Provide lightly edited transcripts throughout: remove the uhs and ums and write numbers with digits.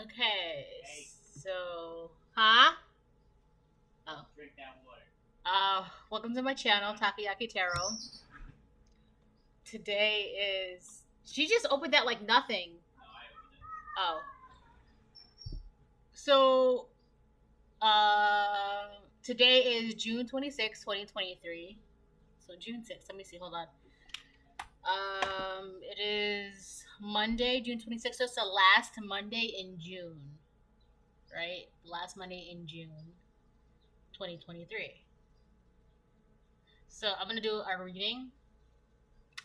Okay, so, huh? Oh. Drink that water. Welcome to my channel, Takoyaki Taro. Today is. She just opened that like nothing. No, I opened it. Oh. So, today is June 26th, 2023. So, June 6th. Let me see, hold on. It is Monday, June 26th. So, it's the last Monday in June. Right? Last Monday in June 2023. So I'm gonna do a reading.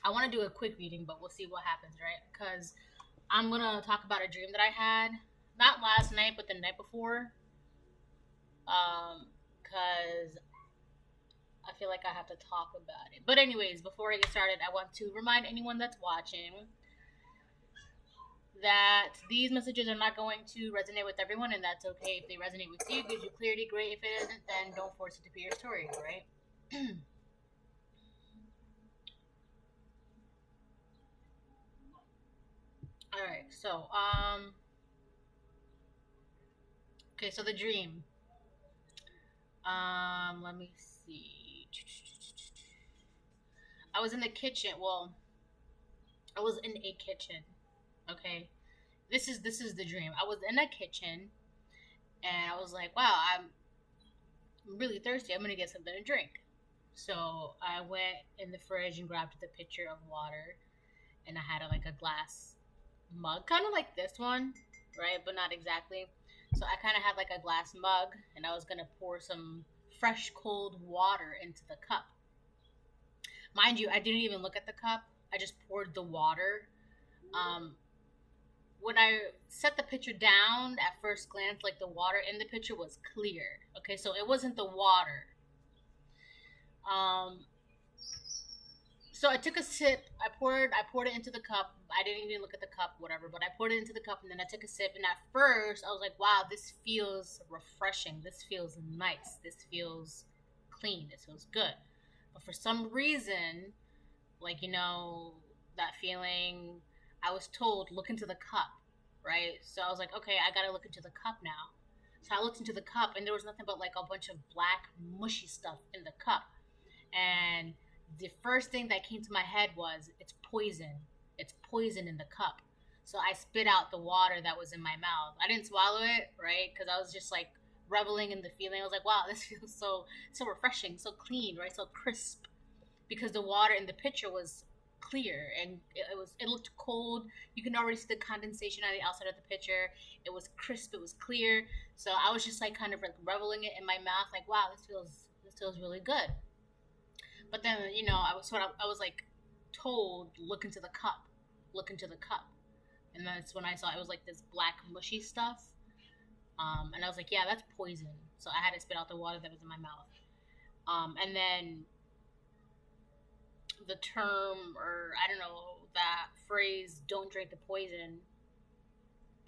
I want to do a quick reading, but we'll see what happens, right? Because I'm gonna talk about a dream that I had, not last night, but the night before. Because I feel like I have to talk about it. But anyways, before I get started, I want to remind anyone that's watching that these messages are not going to resonate with everyone, and that's okay. If they resonate with you, gives you clarity, great. If it isn't, then don't force it to be your story, right? All right, so okay, so the dream. Let me see. I was in the kitchen. Well, I was in a kitchen. Okay, this is the dream. I was in a kitchen, and I was like, wow, I'm really thirsty. I'm gonna get something to drink. So I went in the fridge and grabbed the pitcher of water, and I had like a glass mug, kind of like this one, right? But not exactly. So I kind of had like a glass mug, and I was gonna pour some fresh cold water into the cup. Mind you, I didn't even look at the cup. I just poured the water. When I set the pitcher down at first glance, like the water in the pitcher was clear. Okay, so it wasn't the water. So I took a sip. I poured it into the cup. I didn't even look at the cup, whatever. But I poured it into the cup, and then I took a sip. And at first, I was like, "Wow, this feels refreshing. This feels nice. This feels clean. This feels good." But for some reason, like that feeling, I was told look into the cup, right? So I was like, "Okay, I gotta look into the cup now." So I looked into the cup, and there was nothing but like a bunch of black mushy stuff in the cup, and the first thing that came to my head was it's poison. It's poison in the cup. So I spit out the water that was in my mouth. I didn't swallow it, right? Because I was just like reveling in the feeling. I was like, wow, this feels so refreshing, so clean, right? So crisp. Because the water in the pitcher was clear and it looked cold. You can already see the condensation on the outside of the pitcher. It was crisp, it was clear. So I was just like kind of like reveling it in my mouth, like, wow, this feels really good. But then, I was like told, look into the cup, look into the cup. And that's when I saw it was like this black mushy stuff. And I was like, yeah, that's poison. So I had to spit out the water that was in my mouth. And then the term, or I don't know, that phrase, don't drink the poison,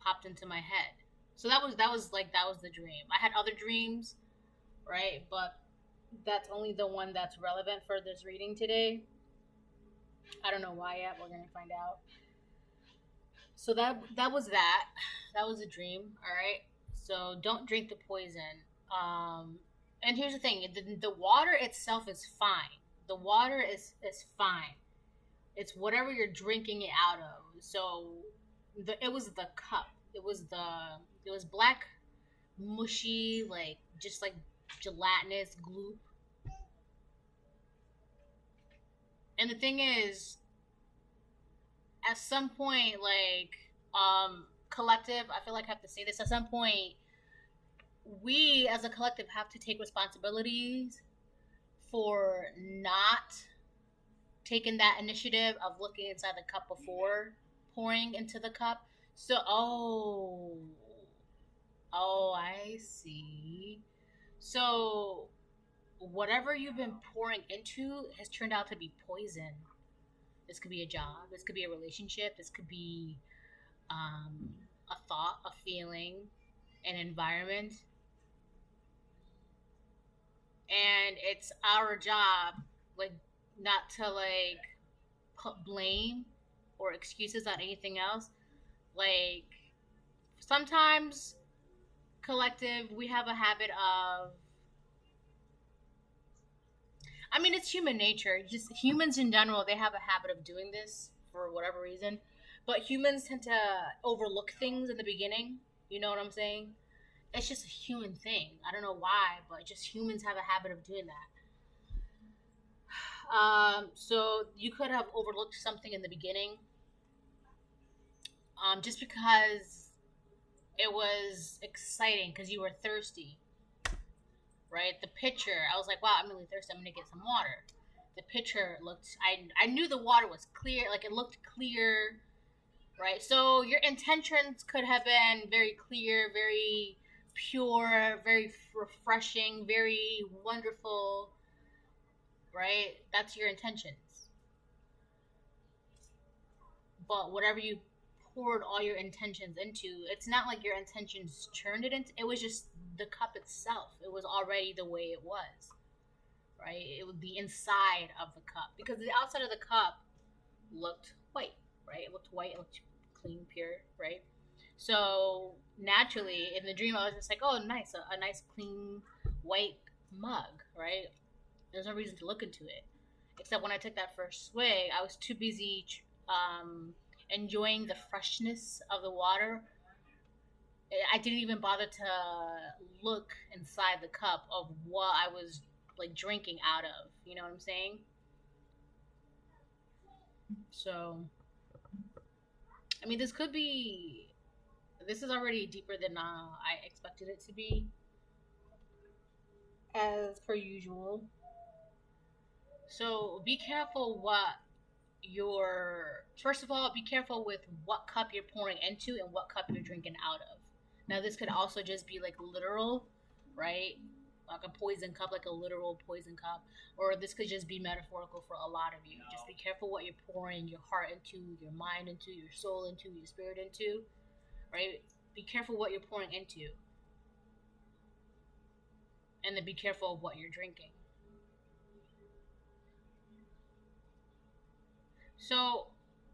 popped into my head. So that was the dream. I had other dreams, right? But that's only the one that's relevant for this reading today. I don't know why yet. We're gonna find out. So that was that. That was a dream. All right. So don't drink the poison. And here's the thing: the water itself is fine. The water is fine. It's whatever you're drinking it out of. So it was the cup. It was black, mushy, like just like gelatinous gloop. And the thing is, at some point, like, collective, I feel like I have to say this, at some point, we as a collective have to take responsibilities for not taking that initiative of looking inside the cup before pouring into the cup. So, I see. So, whatever you've been pouring into has turned out to be poison. This could be a job. This could be a relationship. This could be a thought, a feeling, an environment. And it's our job, like, not to like put blame or excuses on anything else. Like, sometimes, collective, we have a habit of, I mean, it's human nature. Just humans in general, they have a habit of doing this for whatever reason. But humans tend to overlook things in the beginning. You know what I'm saying? It's just a human thing. I don't know why, but just humans have a habit of doing that. So you could have overlooked something in the beginning, just because it was exciting because you were thirsty, right? The picture, I was like, wow, I'm really thirsty. I'm gonna get some water. The picture looked, I knew the water was clear, like it looked clear, right? So your intentions could have been very clear, very pure, very refreshing, very wonderful, right? That's your intentions. But whatever you poured all your intentions into, it's not like your intentions turned it into, it was just the cup itself. It was already the way it was, right? It would be inside of the cup because the outside of the cup looked white, right? It looked white, it looked clean, pure, right? So naturally, in the dream, I was just like, "Oh, nice, a nice, clean, white mug," right? There's no reason to look into it, except when I took that first swig, I was too busy enjoying the freshness of the water. I didn't even bother to look inside the cup of what I was like drinking out of. You know what I'm saying? So, I mean, this is already deeper than I expected it to be, as per usual. So be careful what your first of all, be careful with what cup you're pouring into and what cup you're drinking out of. Now this could also just be like literal, right? Like a poison cup, like a literal poison cup, or this could just be metaphorical for a lot of you. Just be careful what you're pouring your heart into, your mind into, your soul into, your spirit into, right? Be careful what you're pouring into, and then be careful of what you're drinking. So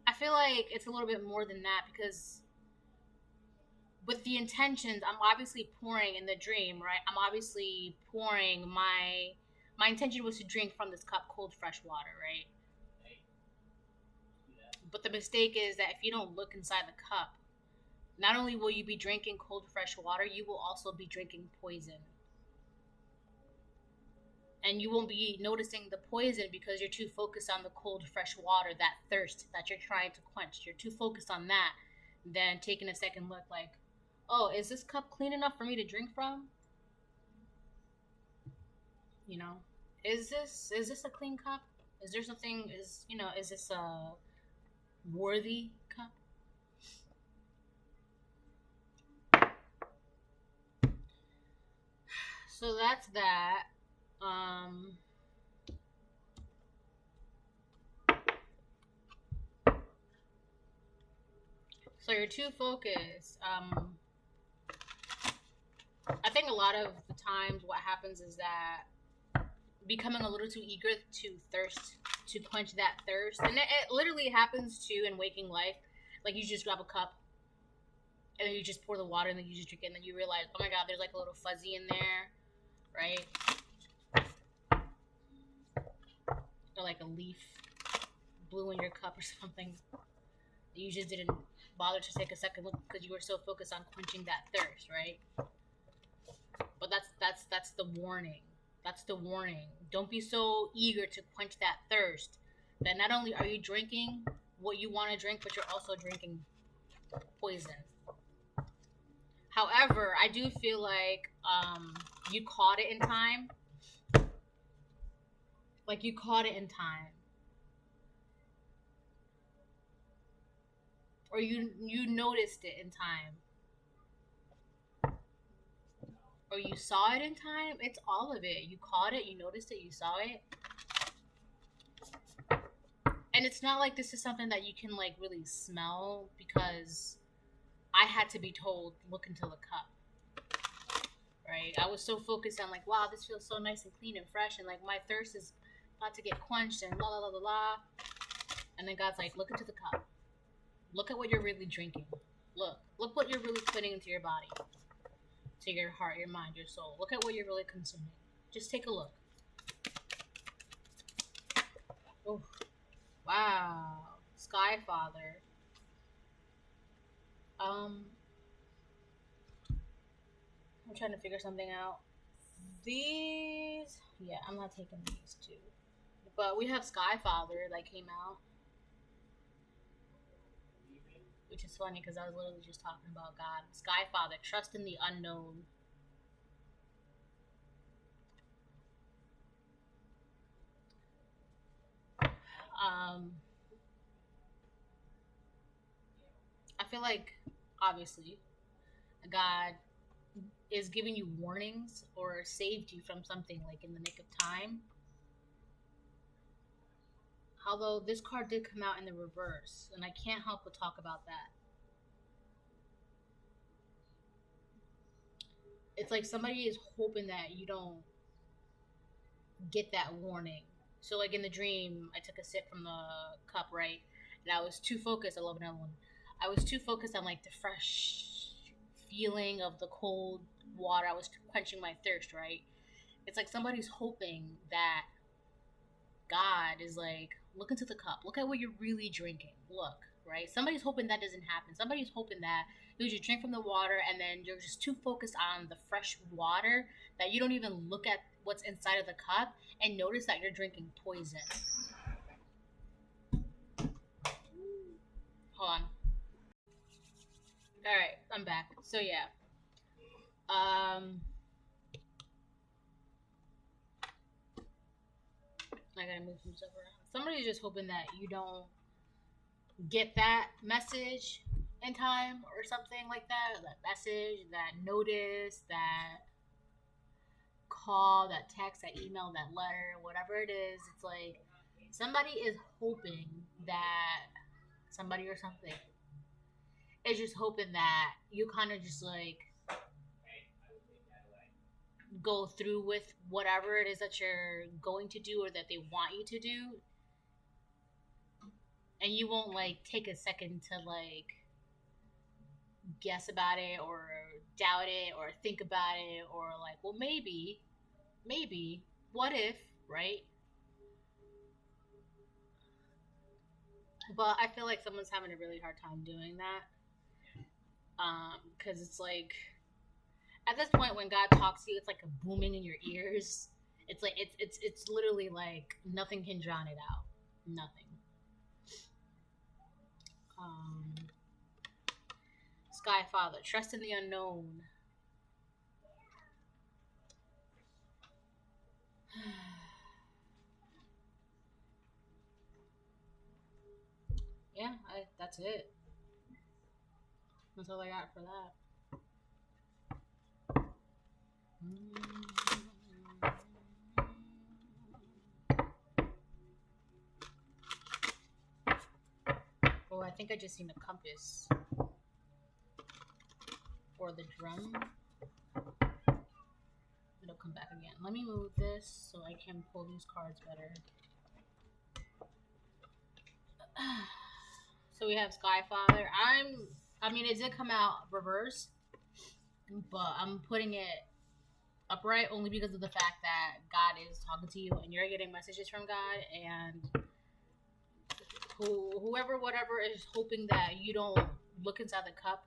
I feel like it's a little bit more than that because with the intentions, I'm obviously pouring in the dream, right? I'm obviously pouring my intention was to drink from this cup cold fresh water, right? But the mistake is that if you don't look inside the cup, not only will you be drinking cold fresh water, you will also be drinking poison. And you won't be noticing the poison because you're too focused on the cold fresh water, that thirst that you're trying to quench. You're too focused on that than taking a second look like, oh, is this cup clean enough for me to drink from? You know, is this a clean cup? Is there something, is this a worthy cup? So that's that. Um so you're too focused. I think a lot of the times what happens is that becoming a little too eager to thirst, to quench that thirst, and it literally happens too in waking life. Like you just grab a cup and then you just pour the water and then you just drink it and then you realize, oh my god, there's like a little fuzzy in there, right? Or like a leaf blew in your cup or something. You just didn't bother to take a second look because you were so focused on quenching that thirst, right? But that's the warning. That's the warning. Don't be so eager to quench that thirst that not only are you drinking what you want to drink, but you're also drinking poison. However, I do feel like you caught it in time. Like you caught it in time, or you noticed it in time, or you saw it in time. It's all of it. You caught it, you noticed it, you saw it. And it's not like this is something that you can like really smell because I had to be told look into the cup. Right? I was so focused on like, wow, this feels so nice and clean and fresh and like my thirst is about to get quenched and la la la la la. And then God's like, look into the cup. Look at what you're really drinking. Look what you're really putting into your body, to your heart, your mind, your soul. Look at what you're really consuming. Just take a look. Oh, wow. Sky Father. I'm trying to figure something out. These, yeah, I'm not taking these two. But we have Sky Father that came out, which is funny because I was literally just talking about God. Sky Father, trust in the unknown. I feel like, obviously, God is giving you warnings or saved you from something like in the nick of time. Although this card did come out in the reverse, and I can't help but talk about that. It's like somebody is hoping that you don't get that warning. So, like in the dream, I took a sip from the cup, right? And I was too focused. I love another one. I was too focused on like the fresh feeling of the cold water. I was quenching my thirst, right? It's like somebody's hoping that God is like, look into the cup. Look at what you're really drinking. Look, right? Somebody's hoping that doesn't happen. Somebody's hoping that you just drink from the water and then you're just too focused on the fresh water that you don't even look at what's inside of the cup and notice that you're drinking poison. Hold on. All right, I'm back. So yeah. I gotta move some stuff around. Somebody's just hoping that you don't get that message in time or something like that. That message, that notice, that call, that text, that email, that letter, whatever it is. It's like somebody is hoping that somebody or something is just hoping that you kind of just like go through with whatever it is that you're going to do or that they want you to do, and you won't like take a second to like guess about it or doubt it or think about it or like, well, maybe, what if, right? But I feel like someone's having a really hard time doing that, because it's like at this point when God talks to you, it's like a booming in your ears. It's like it's literally like nothing can drown it out. Nothing. Sky Father, trust in the unknown. Yeah, that's it. That's all I got for that. Oh, I think I just seen a compass. Or the drum. It'll come back again. Let me move this so I can pull these cards better. So we have Sky Father. I mean, it did come out reverse, but I'm putting it upright only because of the fact that God is talking to you and you're getting messages from God, and whoever, whatever is hoping that you don't look inside the cup.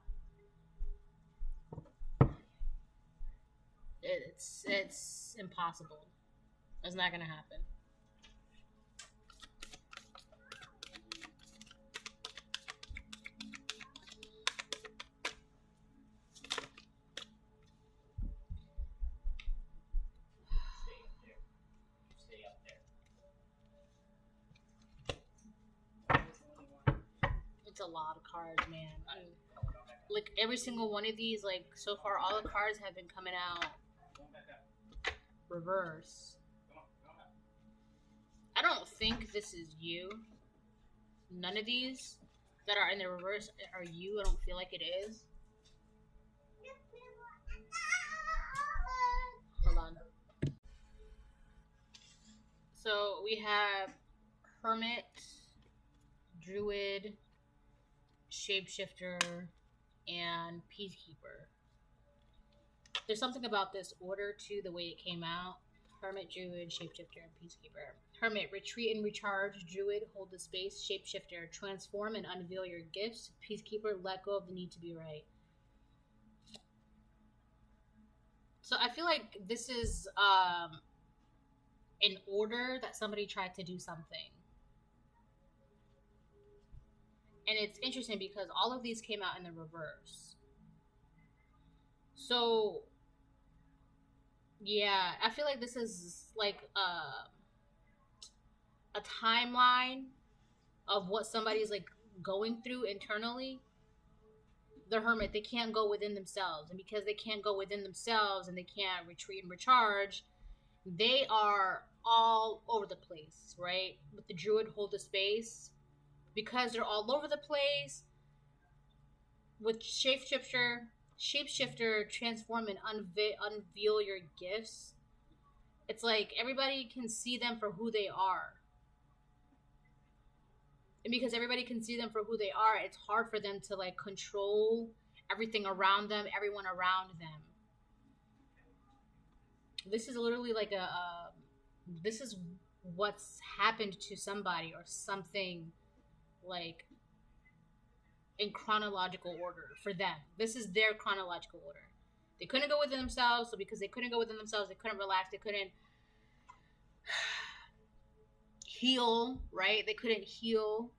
It's impossible. It's not gonna happen. It's a lot of cards, man. Like every single one of these, like so far, all the cards have been coming out reverse. I don't think this is you. None of these that are in the reverse are you. I don't feel like it is. Hold on. So we have Hermit, Druid, Shapeshifter, and Peacekeeper. There's something about this order too, the way it came out. Hermit, Druid, Shapeshifter, and Peacekeeper. Hermit, retreat and recharge. Druid, hold the space. Shapeshifter, transform and unveil your gifts. Peacekeeper, let go of the need to be right. So I feel like this is an order that somebody tried to do something. And it's interesting because all of these came out in the reverse. So yeah, I feel like this is like a timeline of what somebody's like going through internally. The Hermit, they can't go within themselves, and because they can't go within themselves and they can't retreat and recharge, they are all over the place, right? With the Druid, hold the space. Because they're all over the place, with Shapeshifter, transform and unveil your gifts. It's like everybody can see them for who they are. And because everybody can see them for who they are, it's hard for them to like control everything around them, everyone around them. This is literally like this is what's happened to somebody or something, like in chronological order for them. This is their chronological order. They couldn't go within themselves, so because they couldn't go within themselves, they couldn't relax, they couldn't heal, right? They couldn't heal.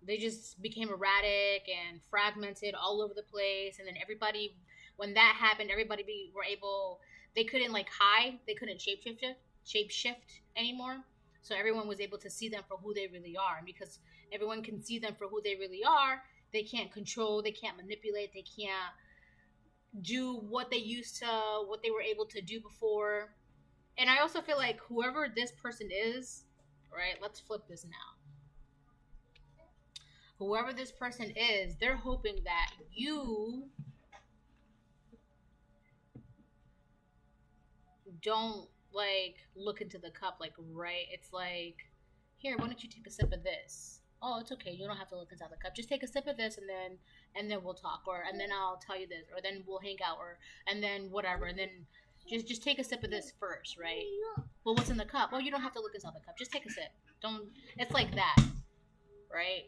They just became erratic and fragmented all over the place. And then everybody, when that happened, everybody were able, they couldn't like hide, they couldn't shapeshift anymore. So everyone was able to see them for who they really are. And because everyone can see them for who they really are, they can't control, they can't manipulate, they can't do what they were able to do before. And I also feel like whoever this person is, right, let's flip this now. Whoever this person is, they're hoping that you don't like look into the cup, like, right? It's like, here, why don't you take a sip of this? Oh, it's okay, you don't have to look inside the cup. Just take a sip of this and then we'll talk, or and then I'll tell you this, or then we'll hang out, or and then whatever, and then just take a sip of this first, right? Well, what's in the cup? Well, you don't have to look inside the cup. Just take a sip. Don't. It's like that, right?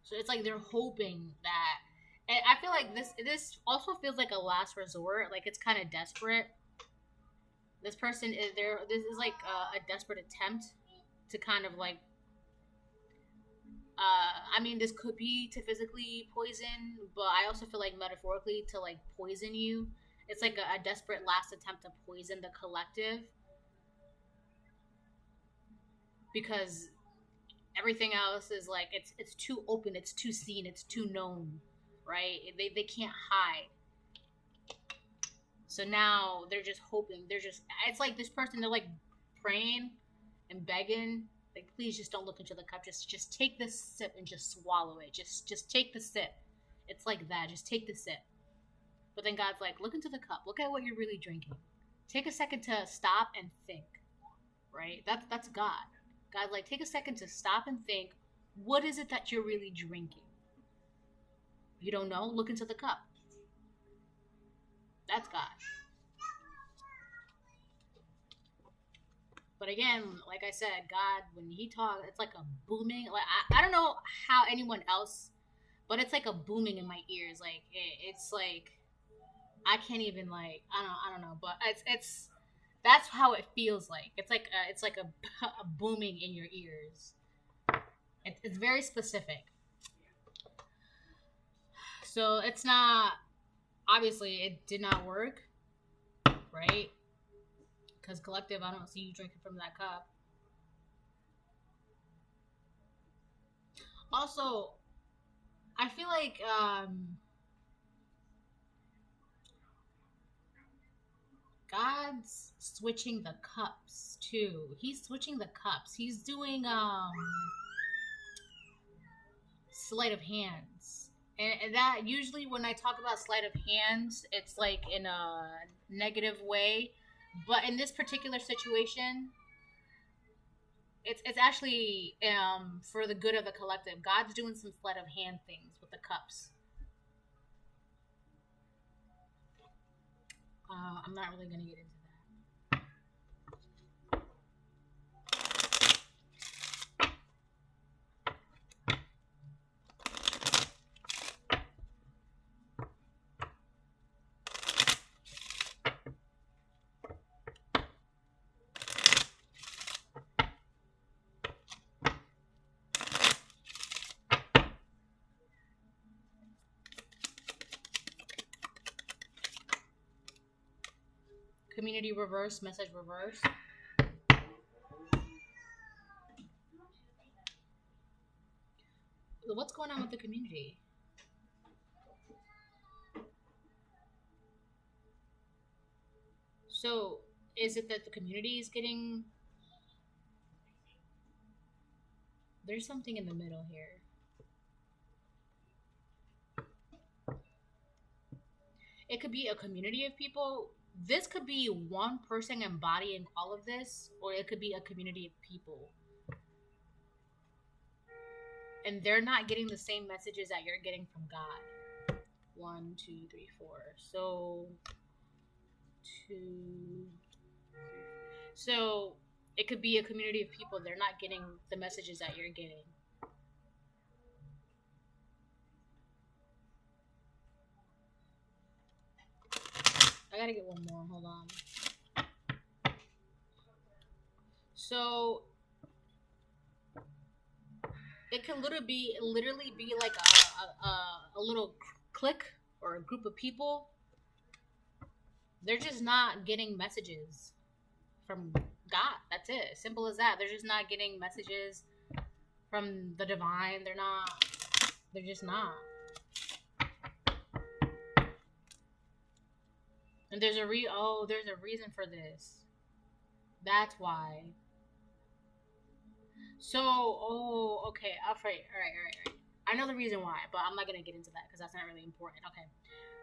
So it's like they're hoping that, and I feel like this also feels like a last resort. Like it's kind of desperate. This person is there. This is like a desperate attempt to kind of like. I mean, this could be to physically poison, but I also feel like metaphorically to like poison you. It's like a desperate last attempt to poison the collective, because everything else is like it's too open, it's too seen, it's too known, right? They can't hide. So now they're just hoping. It's like this person, they're like praying and begging, like, please just don't look into the cup. Just take this sip and just swallow it. Just take the sip. It's like that. Just take the sip. But then God's like, look into the cup. Look at what you're really drinking. Take a second to stop and think, right? That's God. God's like, take a second to stop and think, what is it that you're really drinking? You don't know? Look into the cup. That's God. But again, like I said, God, when he talks, it's like a booming. Like I don't know how anyone else, but it's like a booming in my ears. Like it's like I can't even like I don't know. But it's that's how it feels like. It's like a booming in your ears. It's very specific. So it's not, obviously it did not work, right? Because collective, I don't see you drinking from that cup. Also, I feel like God's switching the cups too. He's switching the cups. He's doing sleight of hands. And that usually when I talk about sleight of hands, it's like in a negative way. But in this particular situation, it's actually for the good of the collective. God's doing some sleight of hand things with the cups. I'm not really gonna get into that. Community reverse, message reverse. What's going on with the community? So, is it that the community is getting... There's something in the middle here. It could be a community of people. This could be one person embodying all of this, or it could be a community of people. And they're not getting the same messages that you're getting from God. 1, 2, 3, 4. So, 2, 3. So, it could be a community of people. They're not getting the messages that you're getting. I gotta get one more. Hold on. So it can literally be like a little clique or a group of people. They're just not getting messages from God. That's it. Simple as that. They're just not getting messages from the divine. They're just not. And there's a reason for this. That's why. So, okay. All right. I know the reason why, but I'm not going to get into that because that's not really important. Okay.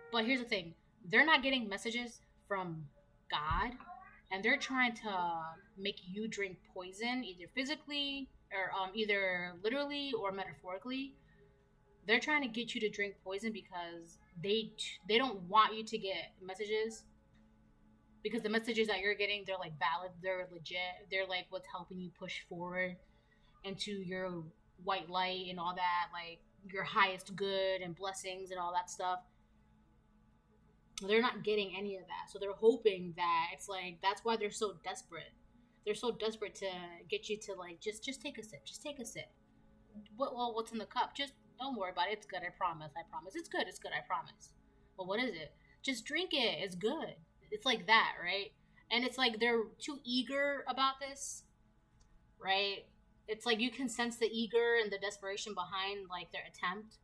But here's the thing. They're not getting messages from God, and they're trying to make you drink poison, either physically or either literally or metaphorically. They're trying to get you to drink poison because they don't want you to get messages, because the messages that you're getting, they're like valid, they're legit, they're like what's helping you push forward into your white light and all that, like your highest good and blessings and all that stuff. They're not getting any of that, so they're hoping that it's like, that's why they're so desperate. They're so desperate to get you to like just take a sip, what's in the cup? Just don't worry about it. It's good. I promise. It's good. I promise. But what is it? Just drink it. It's good. It's like that, right? And it's like they're too eager about this, right? It's like you can sense the eager and the desperation behind like their attempt.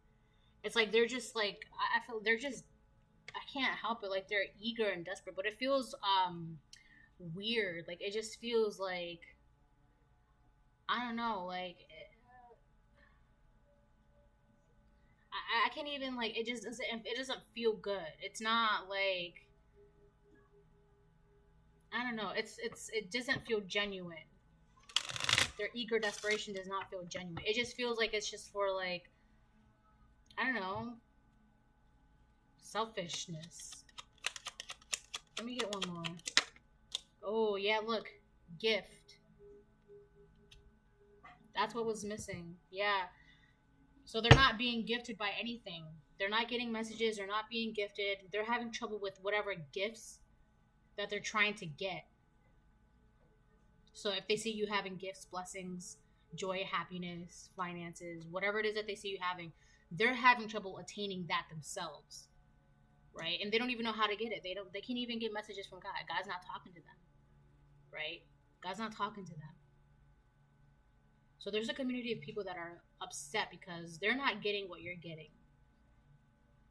It's like they're just like, I feel they're just, I can't help it. Like they're eager and desperate, but it feels weird. Like it just feels like, I don't know, like I can't even, like, it doesn't feel good. It's not like, I don't know, it doesn't feel genuine. Their eager desperation does not feel genuine. It just feels like it's just for, like, I don't know, selfishness. Let me get one more. Oh yeah, look, gift. That's what was missing. Yeah. So they're not being gifted by anything. They're not getting messages. They're not being gifted. They're having trouble with whatever gifts that they're trying to get. So if they see you having gifts, blessings, joy, happiness, finances, whatever it is that they see you having, they're having trouble attaining that themselves, right? And they don't even know how to get it. They can't even get messages from God. God's not talking to them, right? God's not talking to them. So there's a community of people that are upset because they're not getting what you're getting.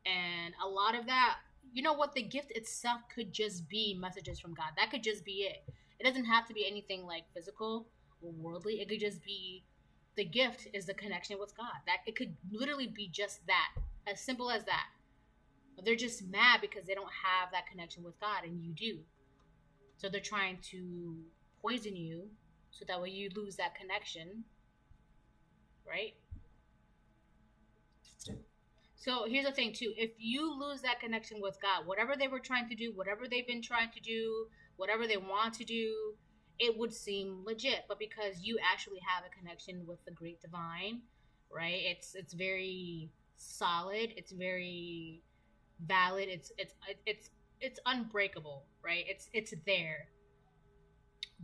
And a lot of that, you know what, the gift itself could just be messages from God. That could just be it. It doesn't have to be anything like physical or worldly. It could just be, the gift is the connection with God. That it could literally be just that, as simple as that. But they're just mad because they don't have that connection with God, and you do. So they're trying to poison you So that way you lose that connection, right? So here's the thing too. If you lose that connection with God, whatever they were trying to do, whatever they've been trying to do, whatever they want to do, it would seem legit. But because you actually have a connection with the great divine, right? It's very solid. It's very valid. It's unbreakable, right? It's there.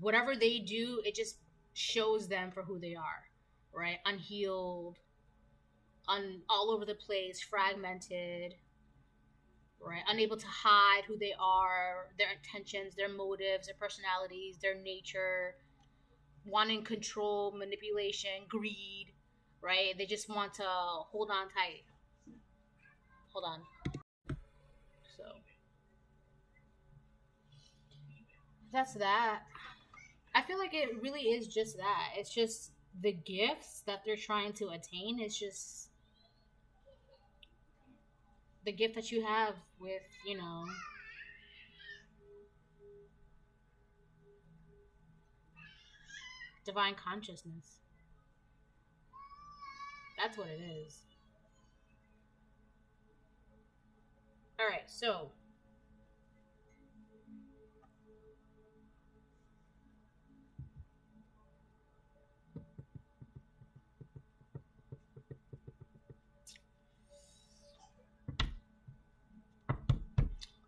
Whatever they do, it just shows them for who they are, right? Unhealed, all over the place, fragmented, right? Unable to hide who they are, their intentions, their motives, their personalities, their nature, wanting control, manipulation, greed, right? They just want to hold on tight. Hold on. So that's that. I feel like it really is just that. It's just the gifts that they're trying to attain. It's just the gift that you have with, divine consciousness. That's what it is. All right, so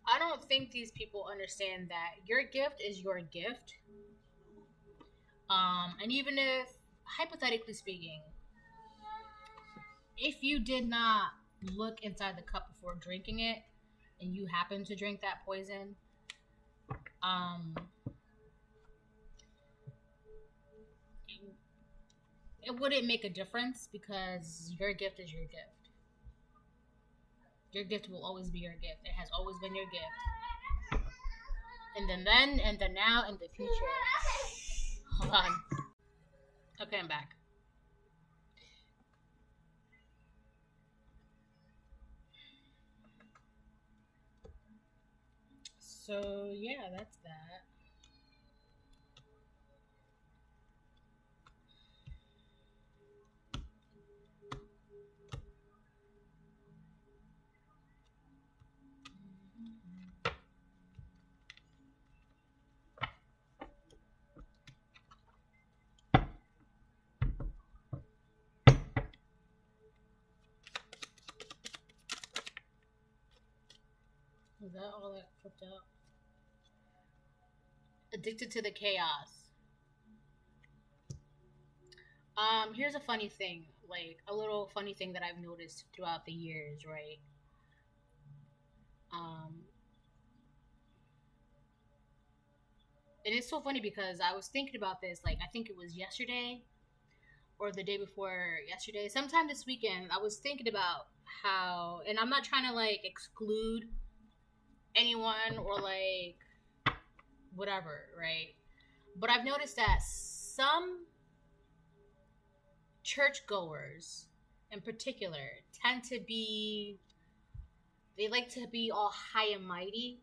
I don't think these people understand that your gift is your gift. And even if, hypothetically speaking, if you did not look inside the cup before drinking it, and you happen to drink that poison, it wouldn't make a difference because your gift is your gift. Your gift will always be your gift. It has always been your gift. And then, and the now, and the future. Hold on. Okay, I'm back. So, yeah, that's that. Is that all that flipped out? Addicted to the chaos. Here's a funny thing, like a little funny thing that I've noticed throughout the years, right? And it's so funny because I was thinking about this, like I think it was yesterday or the day before yesterday, sometime this weekend. I was thinking about how, and I'm not trying to like exclude anyone or like whatever, right? But I've noticed that some churchgoers in particular tend to be, they like to be all high and mighty,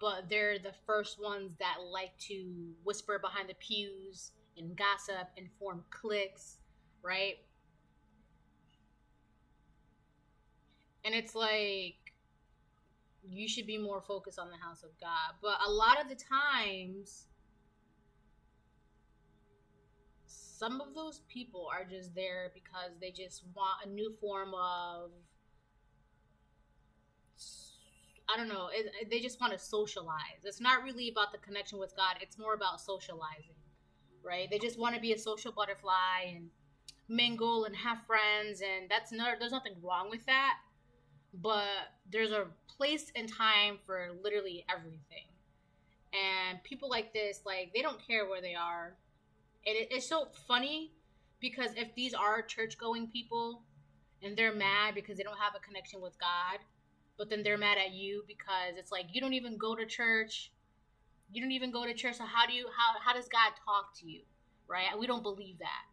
but they're the first ones that like to whisper behind the pews and gossip and form cliques, right? And it's like, you should be more focused on the house of God. But a lot of the times, some of those people are just there because they just want a new form of, I don't know, they just want to socialize. It's not really about the connection with God. It's more about socializing, right? They just want to be a social butterfly and mingle and have friends, and there's nothing wrong with that. But there's a place and time for literally everything. And people like this, like, they don't care where they are. And it's so funny because if these are church-going people and they're mad because they don't have a connection with God, but then they're mad at you because it's like, you don't even go to church. You don't even go to church. So how does God talk to you? Right? We don't believe that.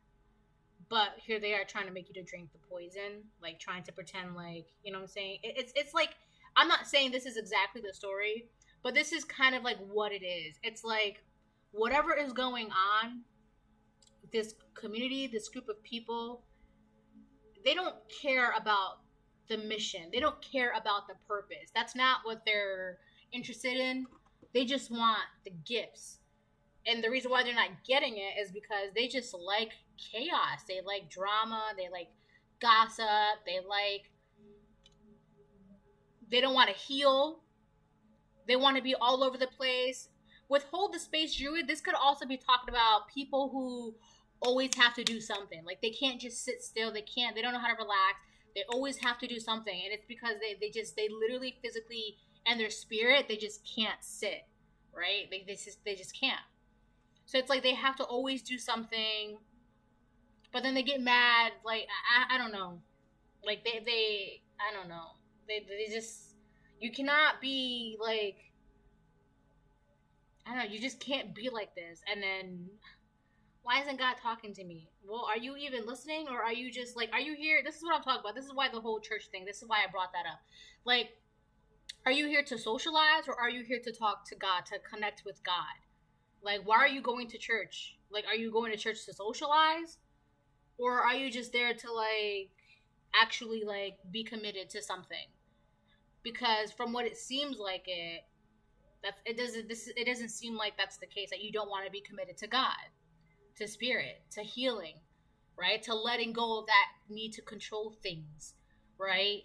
But here they are trying to make you to drink the poison, like trying to pretend like, you know what I'm saying? It's like, I'm not saying this is exactly the story, but this is kind of like what it is. It's like whatever is going on this community, this group of people, they don't care about the mission. They don't care about the purpose. That's not what they're interested in. They just want the gifts. And the reason why they're not getting it is because they just like chaos. They like drama. They like gossip. They don't want to heal. They want to be all over the place. With Hold the Space Druid, this could also be talking about people who always have to do something. Like, they can't just sit still. They don't know how to relax. They always have to do something. And it's because they literally physically and their spirit, they just can't sit, right? They just can't. So it's like they have to always do something, but then they get mad. Like, I don't know. Like, I don't know. They just, you cannot be like, I don't know, you just can't be like this. And then, why isn't God talking to me? Well, are you even listening? Or are you just like, are you here? This is what I'm talking about. This is why the whole church thing, this is why I brought that up. Like, are you here to socialize, or are you here to talk to God, to connect with God? Like, why are you going to church? Like, are you going to church to socialize? Or are you just there to, like, actually, like, be committed to something? Because from what it seems like it doesn't seem like that's the case, that you don't want to be committed to God, to spirit, to healing, right? To letting go of that need to control things, right?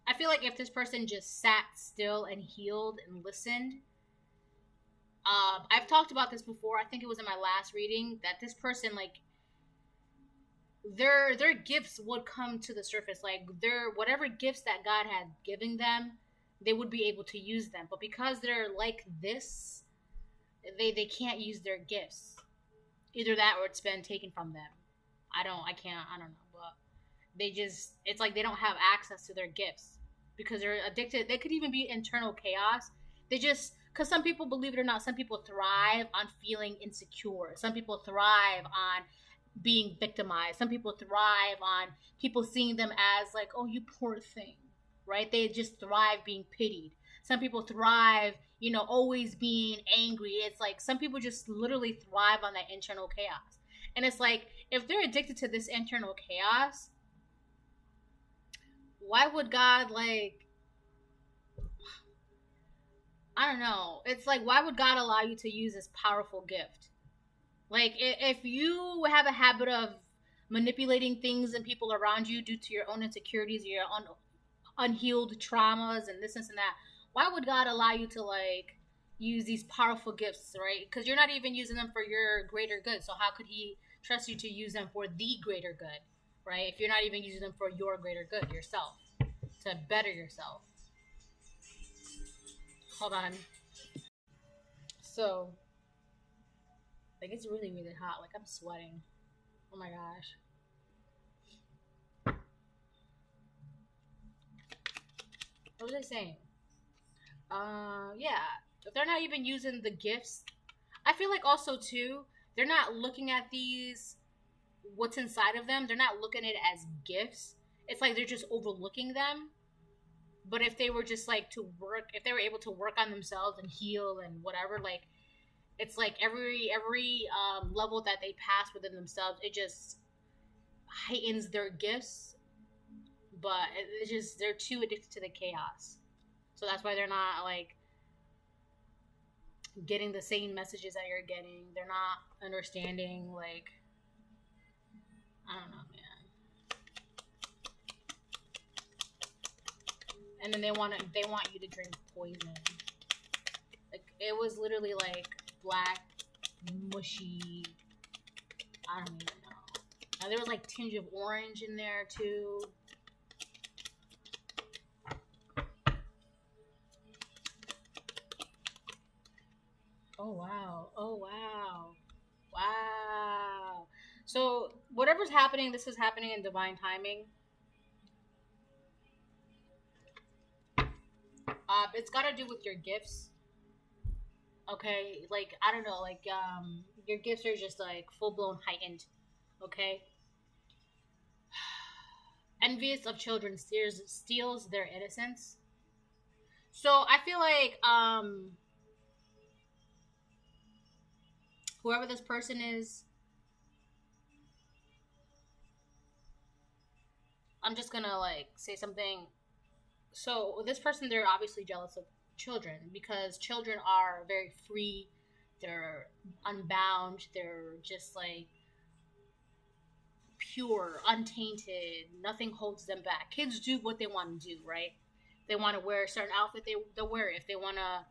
I feel like if this person just sat still and healed and listened, I've talked about this before. I think it was in my last reading that this person, like, their gifts would come to the surface. Like, their whatever gifts that God had given them, they would be able to use them. But because they're like this, they can't use their gifts. Either that or it's been taken from them. I don't know. But it's like they don't have access to their gifts because they're addicted. They could even be internal chaos. Because some people, believe it or not, some people thrive on feeling insecure. Some people thrive on being victimized. Some people thrive on people seeing them as like, oh, you poor thing, right? They just thrive being pitied. Some people thrive, always being angry. It's like some people just literally thrive on that internal chaos. And it's like, if they're addicted to this internal chaos, why would God, like, I don't know. It's like, why would God allow you to use this powerful gift? Like, if you have a habit of manipulating things and people around you due to your own insecurities, your own unhealed traumas and this and that, why would God allow you to, like, use these powerful gifts, right? Because you're not even using them for your greater good. So how could he trust you to use them for the greater good, right? If you're not even using them for your greater good, yourself, to better yourself. Hold on. So, like, it's really, really hot. Like, I'm sweating. Oh my gosh. What was I saying? Yeah. If they're not even using the gifts, I feel like also too, they're not looking at what's inside of them. They're not looking at it as gifts. It's like they're just overlooking them. But if they were just like if they were able to work on themselves and heal and whatever, like, it's like every level that they pass within themselves, it just heightens their gifts. But it's just, they're too addicted to the chaos. So that's why they're not, like, getting the same messages that you're getting. They're not understanding, like, I don't know, man. And then they want you to drink poison. Like, it was literally like black, mushy. I don't even know. Now, there was like tinge of orange in there too. Oh wow! Oh wow! Wow! So whatever's happening, this is happening in divine timing. It's got to do with your gifts. Okay, like, I don't know, like, your gifts are just like full blown heightened. Okay. Envious of children steals their innocence. So I feel like Whoever this person is, I'm just gonna like say something. So this person, they're obviously jealous of children because children are very free. They're unbound. They're just like pure, untainted. Nothing holds them back. Kids do what they want to do, right? They want to wear a certain outfit, they'll wear it. If they want to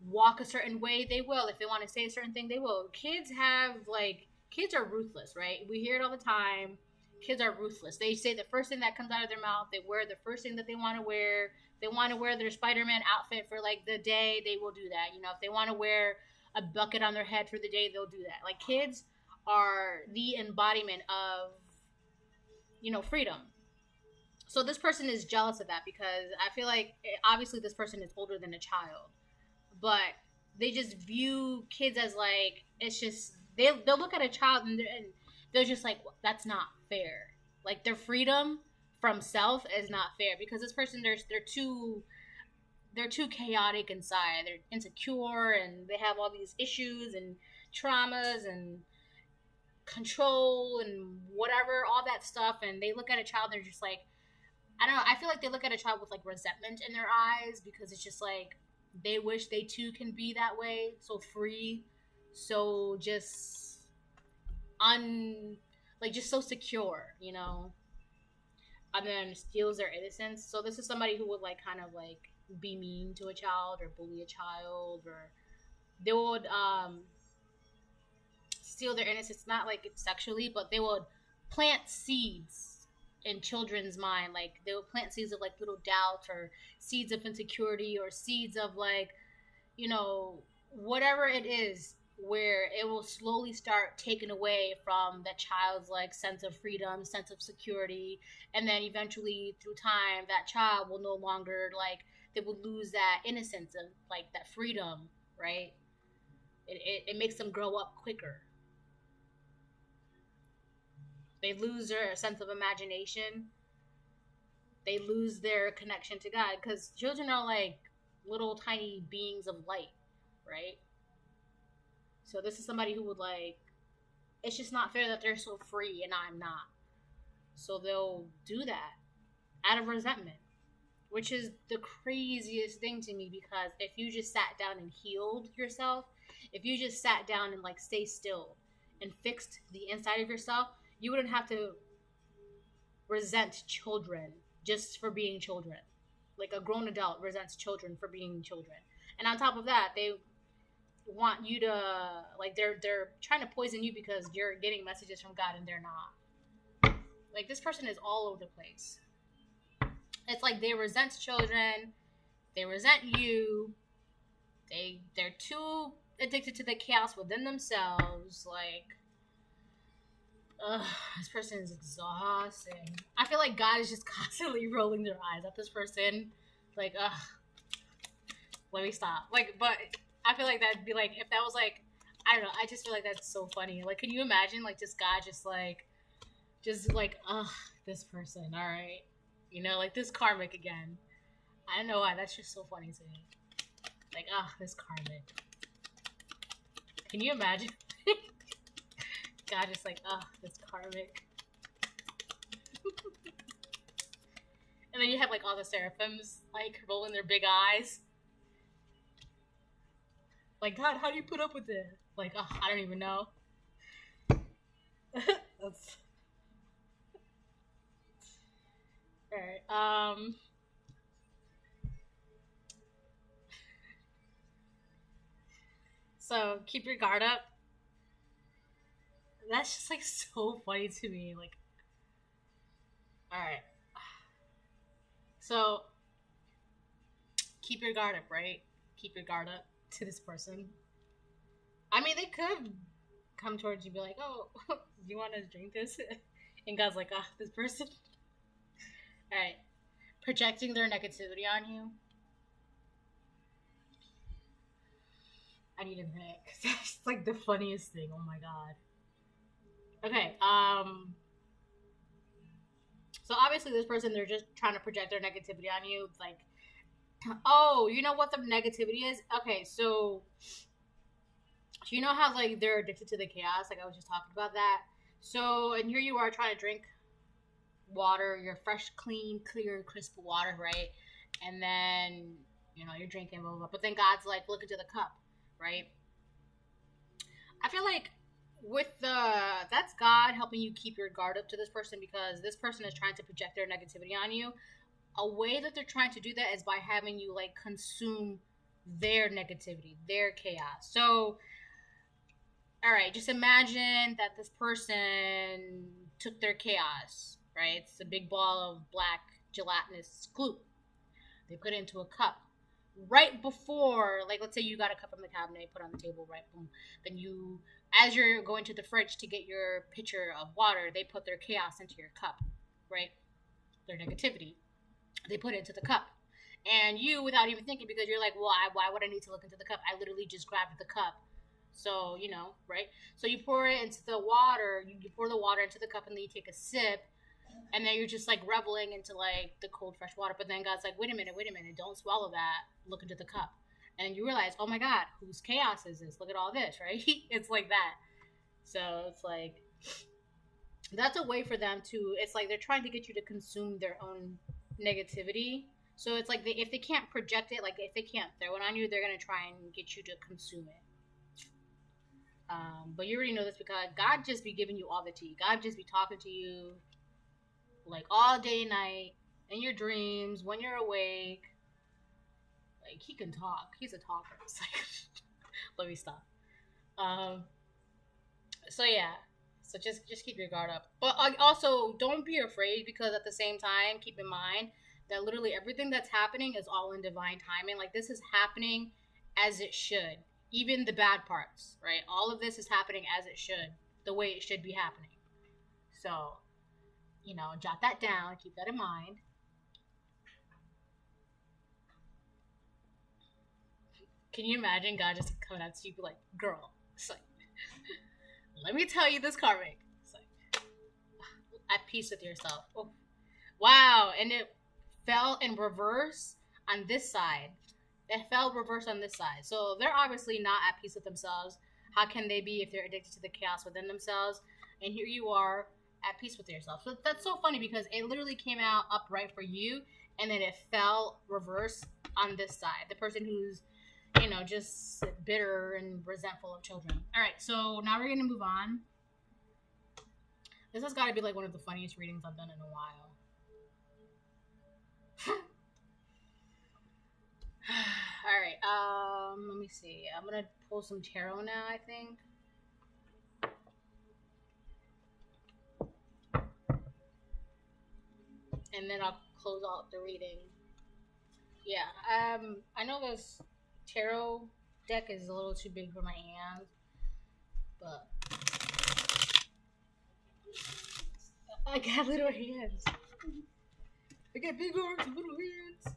walk a certain way, they will. If they want to say a certain thing, they will. Kids are ruthless, right? We hear it all the time. Kids are ruthless. They say the first thing that comes out of their mouth. They wear the first thing that they want to wear. They want to wear their Spider-Man outfit for like the day, they will do that. If they want to wear a bucket on their head for the day, they'll do that. Like kids are the embodiment of freedom. So this person is jealous of that because I feel like obviously this person is older than a child, but they just view kids as like it's just they'll look at a child and they're just like, well, that's not fair. Like their freedom from self is not fair because this person they're too chaotic inside. They're insecure and they have all these issues and traumas and control and whatever, all that stuff. And they look at a child and they're just like, I don't know. I feel like they look at a child with like resentment in their eyes because it's just like they wish they too can be that way, so free, so just just so secure, and then steals their innocence. So this is somebody who would like kind of like be mean to a child or bully a child, or they would steal their innocence, not like sexually, but they would plant seeds in children's mind. Like they would plant seeds of like little doubts or seeds of insecurity or seeds of like, whatever it is, where it will slowly start taking away from that child's like sense of freedom, sense of security, and then eventually through time that child will no longer like they will lose that innocence and like that freedom, right? It makes them grow up quicker. They lose their sense of imagination. They lose their connection to God because children are like little tiny beings of light, right? So this is somebody who would like, it's just not fair that they're so free and I'm not. So they'll do that out of resentment, which is the craziest thing to me because if you just sat down and healed yourself, if you just sat down and like stay still and fixed the inside of yourself, you wouldn't have to resent children just for being children. Like a grown adult resents children for being children. And on top of that, they want you to like they're trying to poison you because you're getting messages from God and they're not. Like this person is all over the place. It's like they resent children, they resent you, they're too addicted to the chaos within themselves. Like this person is exhausting. I feel like God is just constantly rolling their eyes at this person. Like, let me stop. Like, but I feel like that'd be like, if that was like, I don't know, I just feel like that's so funny. Like, can you imagine, like, just God just like, this person, all right? Like, this karmic again. I don't know why, that's just so funny to me. Like, this karmic. Can you imagine? God just like, this karmic. And then you have, like, all the seraphims, like, rolling their big eyes. Like, God, how do you put up with it? Like, I don't even know. That's... Alright, so, keep your guard up. That's just, like, so funny to me. Like, alright. So, keep your guard up, right? Keep your guard up to this person. I mean, they could come towards you and be like, oh, do you want to drink this? And God's like, this person. Alright. Projecting their negativity on you. I need a minute, because that's like the funniest thing. Oh my god. Okay, so obviously this person, they're just trying to project their negativity on you. It's like, oh, you know what the negativity is? Okay, so So you know how like they're addicted to the chaos, like I was just talking about that. So and here you are trying to drink water, your fresh, clean, clear, crisp water, right? And then you're drinking, blah, blah, blah. But then God's like, look into the cup, right? I feel like with that's God helping you keep your guard up to this person because this person is trying to project their negativity on you. A way that they're trying to do that is by having you like consume their negativity, their chaos. So, all right, just imagine that this person took their chaos, right? It's a big ball of black gelatinous glue. They put it into a cup. Right before, like, let's say you got a cup from the cabinet, put on the table, right? Boom. Then you, as you're going to the fridge to get your pitcher of water, they put their chaos into your cup, right? Their negativity. They put it into the cup. And you, without even thinking, because you're like, well, why would I need to look into the cup? I literally just grabbed the cup. So, right? So you pour it into the water, you pour the water into the cup, and then you take a sip, and then you're just like reveling into like the cold, fresh water. But then God's like, wait a minute, don't swallow that. Look into the cup. And you realize, oh my God, whose chaos is this? Look at all this, right? It's like that. So it's like, that's a way for them to, it's like they're trying to get you to consume their own negativity. So it's like if they can't project it, like if they can't throw it on you, they're going to try and get you to consume it. But you already know this because God just be giving you all the tea. God just be talking to you like all day and night in your dreams when you're awake. Like he can talk. He's a talker. It's like, let me stop. So yeah. So just keep your guard up. But also don't be afraid because at the same time, keep in mind that literally everything that's happening is all in divine timing. Like this is happening as it should. Even the bad parts, right? All of this is happening as it should, the way it should be happening. So, jot that down, keep that in mind. Can you imagine God just coming out to you, be like, girl, it's like, let me tell you this karmic. It's like, at peace with yourself. Oh, wow. And it fell in reverse on this side. It fell reverse on this side. So they're obviously not at peace with themselves. How can they be if they're addicted to the chaos within themselves? And here you are at peace with yourself. So that's so funny because it literally came out upright for you and then it fell reverse on this side. The person who's, just bitter and resentful of children. All right, so now we're going to move on. This has got to be like one of the funniest readings I've done in a while. All right. Let me see. I'm gonna pull some tarot now, I think. And then I'll close out the reading. Yeah. I know this tarot deck is a little too big for my hands, but I got little hands. I got big arms and little hands.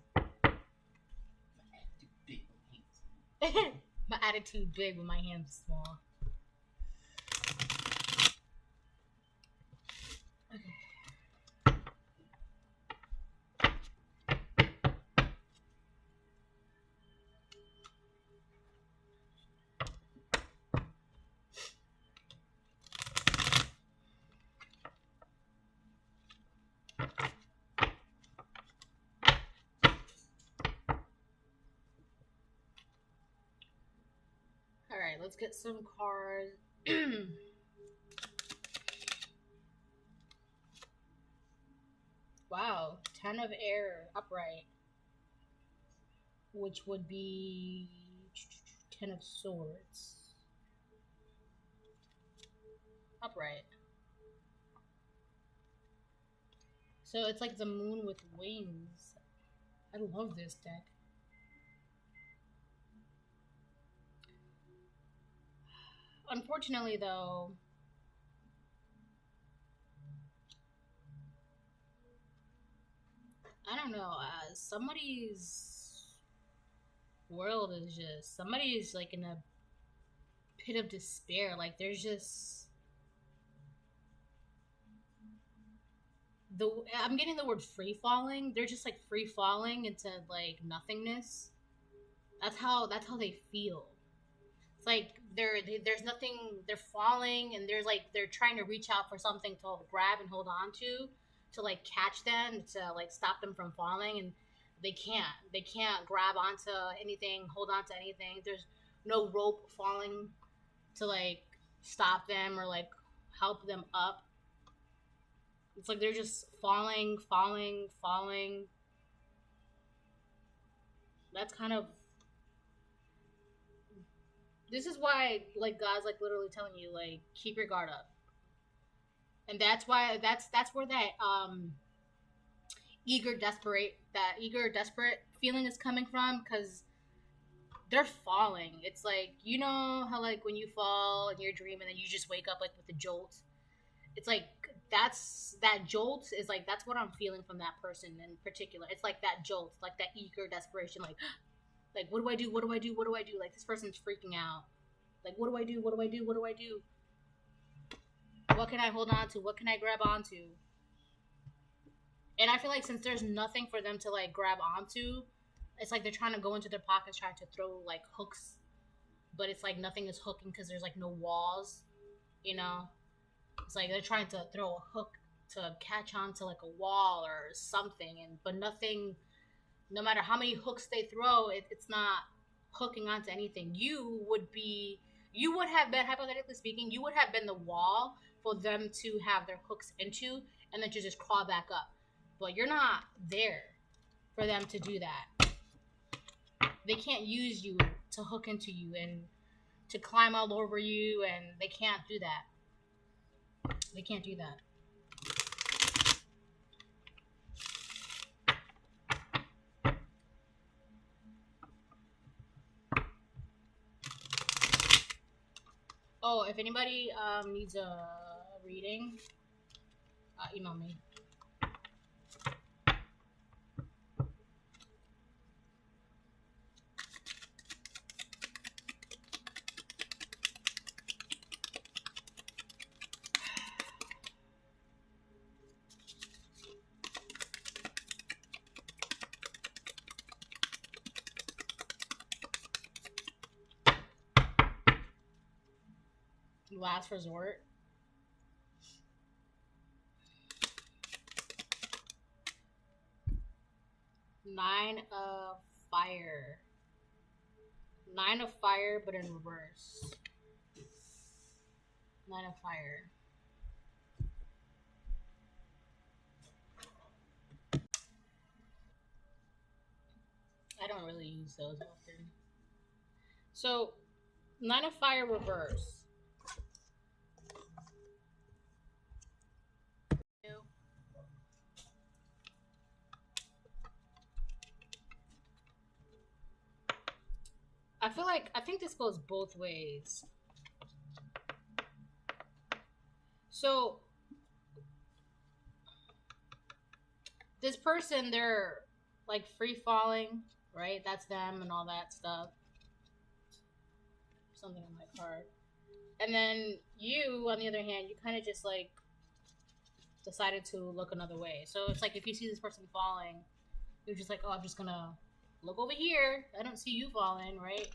My attitude big, but my hands small. Okay. Alright, let's get some cards. Wow, 10 of air upright, which would be 10 of swords upright. So it's like the moon with wings. I love this deck. Unfortunately, though, I don't know. Somebody's world is just, somebody's like in a pit of despair. Like there's just I'm getting the word free falling. They're just like free falling into like nothingness. That's how they feel. It's like there's nothing, they're falling, and there's like they're trying to reach out for something to grab and hold on to like catch them, to like stop them from falling, and they can't grab onto anything, hold on to anything. There's no rope falling to like stop them or like help them up. It's like they're just falling, falling, falling. That's kind of, this is why like God's like literally telling you like keep your guard up. And that's why that's where that eager desperate feeling is coming from, because they're falling. It's like, you know how like when you fall in your dream and then you just wake up like with a jolt. It's like that jolt is like, that's what I'm feeling from that person in particular. It's like that jolt, like that eager desperation, like what do I do, what do I do, what do I do, like this person's freaking out, like what do I do, what do I do, what do I do, what can I hold on to, what can I grab onto. And I feel like since there's nothing for them to like grab onto, it's like they're trying to go into their pockets, trying to throw like hooks, but it's like nothing is hooking because there's like no walls, you know. It's like they're trying to throw a hook to catch onto like a wall or something, and but nothing. No matter how many hooks they throw, it's not hooking onto anything. You would have been, hypothetically speaking, you would have been the wall for them to have their hooks into, and then to just crawl back up. But you're not there for them to do that. They can't use you to hook into you and to climb all over you, and they can't do that. They can't do that. Oh, if anybody needs a reading, email me. Last resort. Nine of fire. Nine of fire, but in reverse. Nine of fire. I don't really use those often. So, nine of fire reverse. I think this goes both ways. So this person, they're like free falling, right? That's them and all that stuff. Something on my card. And then you, on the other hand, you kind of just like decided to look another way. So it's like if you see this person falling, you're just like, oh, I'm just gonna look over here. I don't see you falling, right?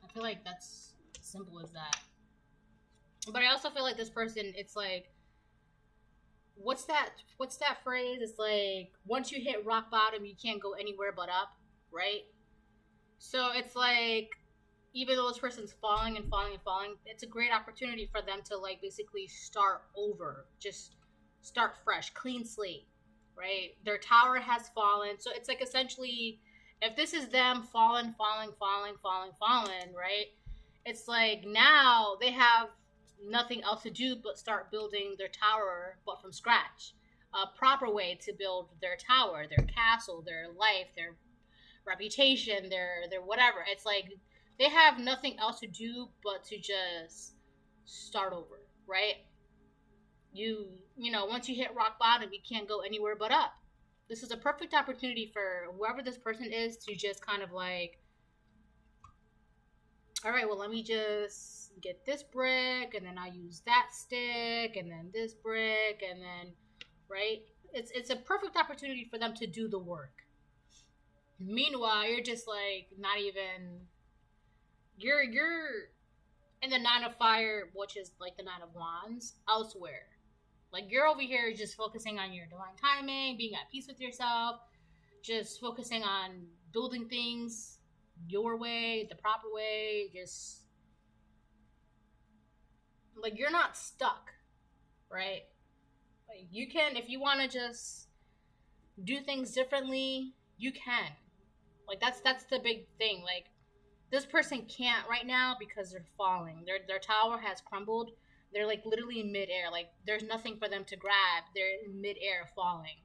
I feel like that's as simple as that. But I also feel like this person, it's like, what's that phrase? It's like, once you hit rock bottom, you can't go anywhere but up, right? So it's like, even though this person's falling and falling and falling, it's a great opportunity for them to like basically start over, just start fresh, clean slate, right? Their tower has fallen. So it's like essentially, if this is them falling, right? It's like now they have nothing else to do but start building their tower, but from scratch. A proper way to build their tower, their castle, their life, their reputation, their whatever. It's like they have nothing else to do but to just start over, right? You know, once you hit rock bottom, you can't go anywhere but up. This is a perfect opportunity for whoever this person is to just kind of like, all right, well, let me just get this brick, and then I use that stick, and then this brick, and then, right? It's a perfect opportunity for them to do the work. Meanwhile, you're just like not even you're in the Nine of Fire, which is like the Nine of Wands, elsewhere. Like you're over here just focusing on your divine timing, being at peace with yourself, just focusing on building things your way, the proper way, just like you're not stuck, right? Like you can, if you want to just do things differently, you can. Like that's the big thing. Like this person can't right now because they're falling. Their tower has crumbled. They're like literally in midair. Like there's nothing for them to grab. They're in midair falling.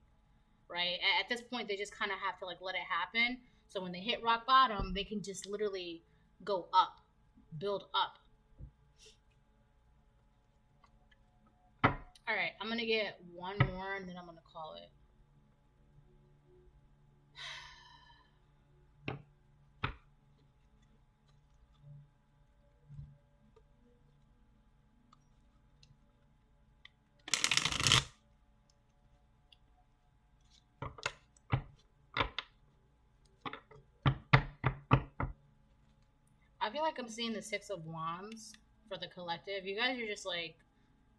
Right? At this point, they just kind of have to like let it happen. So when they hit rock bottom, they can just literally go up, build up. All right, I'm gonna get one more and then I'm gonna call it. I feel like I'm seeing the Six of Wands for the collective. You guys are just like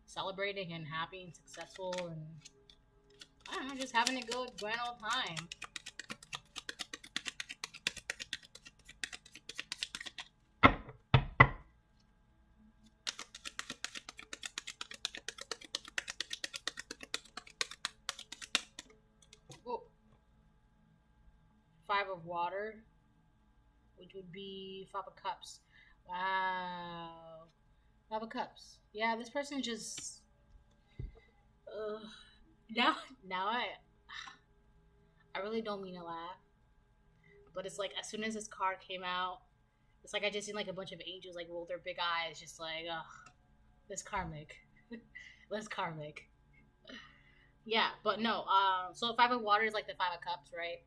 celebrating and happy and successful and I don't know, just having a good grand old time. Oh, Five of Water, which would be Five of Cups. Wow. Five of Cups. Yeah, this person just now now I really don't mean to laugh, but it's like as soon as this card came out, it's like I just seen like a bunch of angels like roll their big eyes, just like, ugh, this karmic, this karmic. Yeah, but no. So Five of Water is like the Five of Cups, right?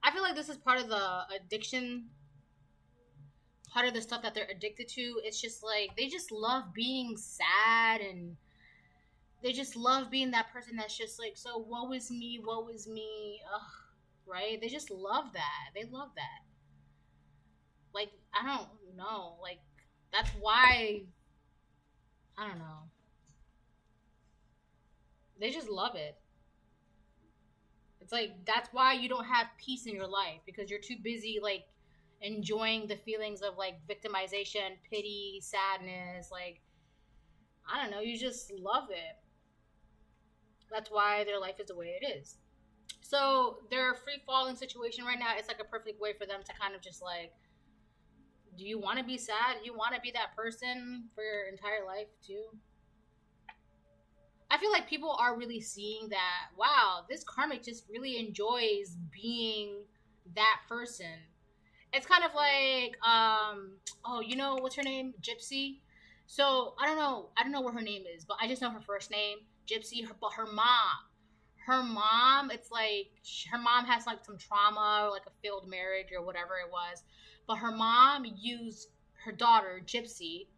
I feel like this is part of the addiction, part of the stuff that they're addicted to. It's just like they just love being sad and they just love being that person that's just like, so woe is me, woe is me. Ugh, right? They just love that. They love that. Like, I don't know. Like, that's why, I don't know. They just love it. It's like, that's why you don't have peace in your life because you're too busy, like, enjoying the feelings of, like, victimization, pity, sadness. Like, I don't know. You just love it. That's why their life is the way it is. So their free falling situation right now, it's like a perfect way for them to kind of just like, do you want to be sad? Do you want to be that person for your entire life too? I feel like people are really seeing that, wow, this karmic just really enjoys being that person. It's kind of like, oh, you know, what's her name? Gypsy. So I don't know what her name is, but I just know her first name, Gypsy. But her mom, it's like her mom has like some trauma or like a failed marriage or whatever it was, but her mom used her daughter Gypsy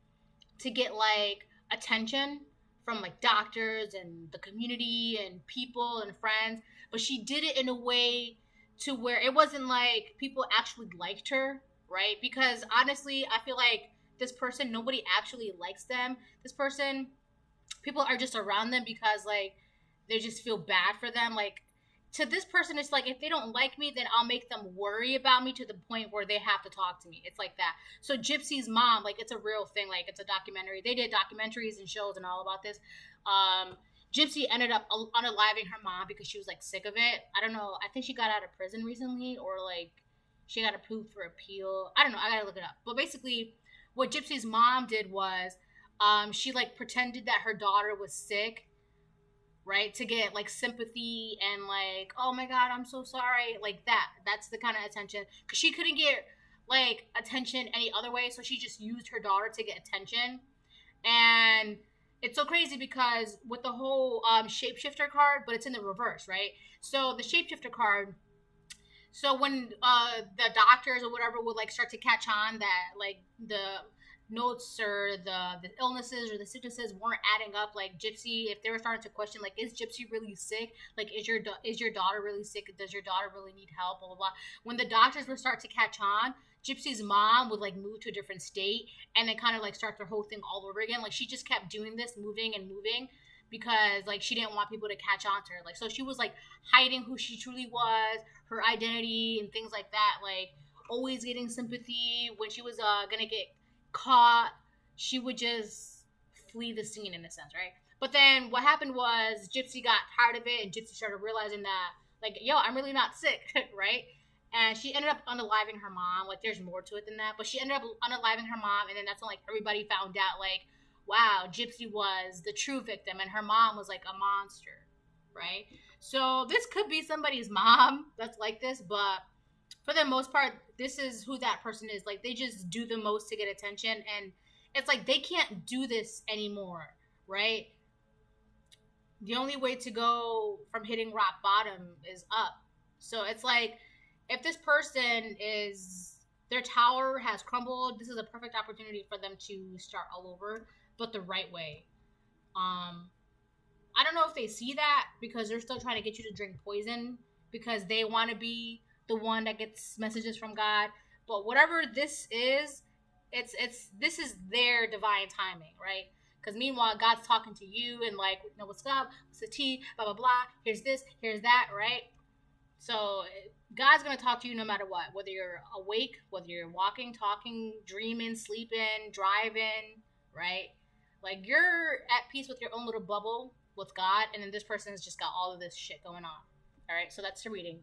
to get like attention from like doctors and the community and people and friends, but she did it in a way to where it wasn't like people actually liked her, right? Because honestly, I feel like this person, nobody actually likes them. This person, people are just around them because like they just feel bad for them. Like to this person, it's like if they don't like me, then I'll make them worry about me to the point where they have to talk to me. It's like that. So Gypsy's mom, like it's a real thing. Like it's a documentary. They did documentaries and shows and all about this. Um, Gypsy ended up unaliving her mom because she was like sick of it. I don't know. I think she got out of prison recently, or like she got approved for appeal. I don't know. I gotta look it up. But basically, what Gypsy's mom did was, she like pretended that her daughter was sick, right, to get like sympathy and like, oh my god, I'm so sorry, like that. That's the kind of attention because she couldn't get like attention any other way, so she just used her daughter to get attention. And it's so crazy because with the whole shapeshifter card, but it's in the reverse, right? So the shapeshifter card, so when the doctors or whatever would like start to catch on that like notes or the illnesses or the sicknesses weren't adding up. Like Gypsy, if they were starting to question, like, is Gypsy really sick? Like, is your daughter really sick? Does your daughter really need help? Blah blah blah. When the doctors would start to catch on, Gypsy's mom would like move to a different state and then kind of like start the whole thing all over again. Like she just kept doing this, moving and moving, because like she didn't want people to catch on to her. Like so she was like hiding who she truly was, her identity and things like that. Like always getting sympathy. When she was gonna get caught, she would just flee the scene in a sense, right? But then what happened was Gypsy got tired of it, and Gypsy started realizing that, like, yo, I'm really not sick, right? And she ended up unaliving her mom. Like, there's more to it than that, but she ended up unaliving her mom, and then that's when like everybody found out, like, wow, Gypsy was the true victim, and her mom was like a monster, right? So this could be somebody's mom that's like this, but for the most part, this is who that person is. Like they just do the most to get attention, and it's like they can't do this anymore, right? The only way to go from hitting rock bottom is up. So it's like if this person is their tower has crumbled, this is a perfect opportunity for them to start all over, but the right way. Um, I don't know if they see that because they're still trying to get you to drink poison because they want to be the one that gets messages from God. But whatever this is, it's this is their divine timing, right? Because meanwhile, God's talking to you and like, you know, what's up? What's the tea? Blah blah blah. Here's this. Here's that. Right. So God's gonna talk to you no matter what, whether you're awake, whether you're walking, talking, dreaming, sleeping, driving, right? Like you're at peace with your own little bubble with God, and then this person has just got all of this shit going on. All right, so that's the reading.